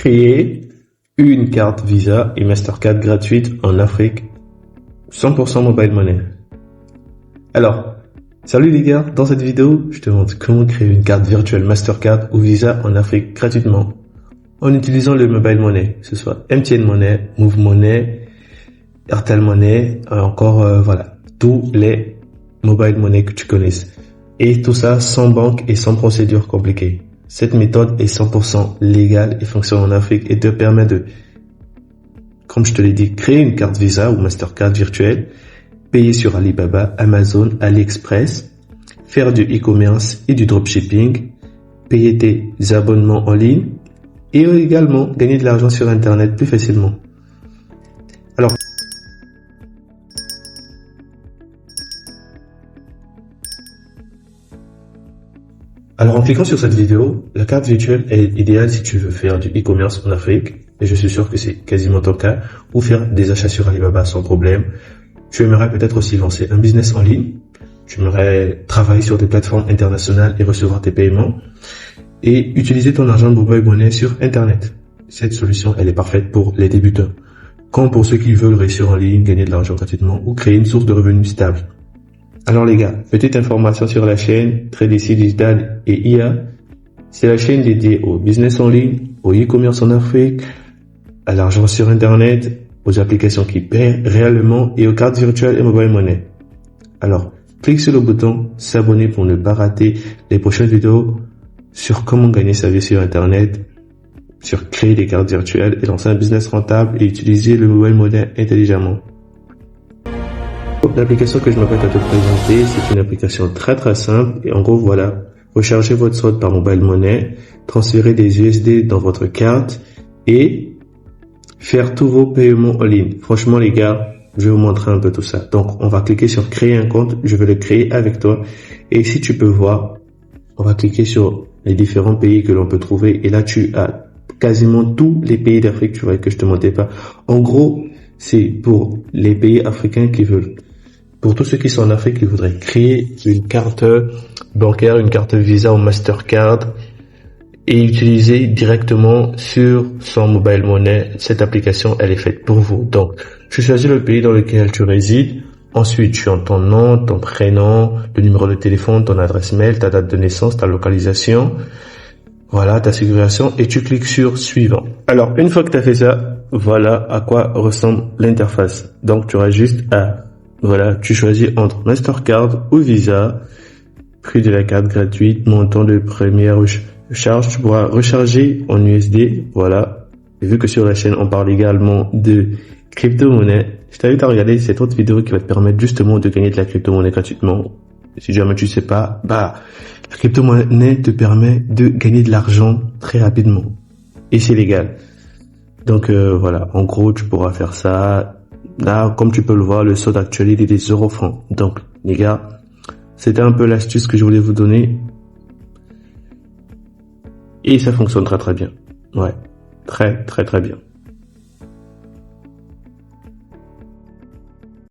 Créer une carte Visa et Mastercard gratuite en Afrique, 100% mobile money. Alors, salut les gars, dans cette vidéo, je te montre comment créer une carte virtuelle Mastercard ou Visa en Afrique gratuitement en utilisant le mobile money, que ce soit MTN Money, Move Money, Airtel Money, encore voilà, tous les mobile money que tu connaisses. Et tout ça sans banque et sans procédure compliquée. Cette méthode est 100% légale et fonctionne en Afrique et te permet de, comme je te l'ai dit, créer une carte Visa ou Mastercard virtuelle, payer sur Alibaba, Amazon, AliExpress, faire du e-commerce et du dropshipping, payer tes abonnements en ligne et également gagner de l'argent sur Internet plus facilement. Alors en cliquant sur cette vidéo, la carte virtuelle est idéale si tu veux faire du e-commerce en Afrique, et je suis sûr que c'est quasiment ton cas, ou faire des achats sur Alibaba sans problème. Tu aimerais peut-être aussi lancer un business en ligne, tu aimerais travailler sur des plateformes internationales et recevoir tes paiements, et utiliser ton argent de mobile money sur Internet. Cette solution, elle est parfaite pour les débutants, comme pour ceux qui veulent réussir en ligne, gagner de l'argent gratuitement ou créer une source de revenus stable. Alors les gars, petite information sur la chaîne Tradecy Digital et IA. C'est la chaîne dédiée au business en ligne, au e-commerce en Afrique, à l'argent sur Internet, aux applications qui paient réellement et aux cartes virtuelles et mobile money. Alors, clique sur le bouton s'abonner pour ne pas rater les prochaines vidéos sur comment gagner sa vie sur Internet, sur créer des cartes virtuelles et lancer un business rentable et utiliser le mobile money intelligemment. L'application que je m'apprête à te présenter, c'est une application très simple et en gros voilà, rechargez votre solde par mobile money, transférez des USD dans votre carte et faire tous vos paiements en ligne. Franchement les gars, je vais vous montrer un peu tout ça. Donc on va cliquer sur créer un compte, je vais le créer avec toi et si tu peux voir, on va cliquer sur les différents pays que l'on peut trouver et là tu as quasiment tous les pays d'Afrique, tu vois que je te mentais pas. En gros, c'est pour les pays africains qui veulent. Pour tous ceux qui sont en Afrique, ils voudraient créer une carte bancaire, une carte Visa ou Mastercard et utiliser directement sur son mobile money. Cette application, elle est faite pour vous. Donc, tu choisis le pays dans lequel tu résides. Ensuite, tu as ton nom, ton prénom, le numéro de téléphone, ton adresse mail, ta date de naissance, ta localisation. Voilà, ta sécurisation et tu cliques sur suivant. Alors, une fois que tu as fait ça, voilà à quoi ressemble l'interface. Donc, tu auras juste à voilà, tu choisis entre Mastercard ou Visa, prix de la carte gratuite, montant de première charge, tu pourras recharger en USD, voilà. Et vu que sur la chaîne on parle également de crypto-monnaie, je t'invite à regarder cette autre vidéo qui va te permettre justement de gagner de la crypto-monnaie gratuitement. Si jamais tu sais pas, la crypto-monnaie te permet de gagner de l'argent très rapidement. Et c'est légal. Donc voilà, en gros tu pourras faire ça. Là, comme tu peux le voir, le solde actuel est des €. Donc, les gars, c'était un peu l'astuce que je voulais vous donner. Et ça fonctionne très bien. Ouais, très bien.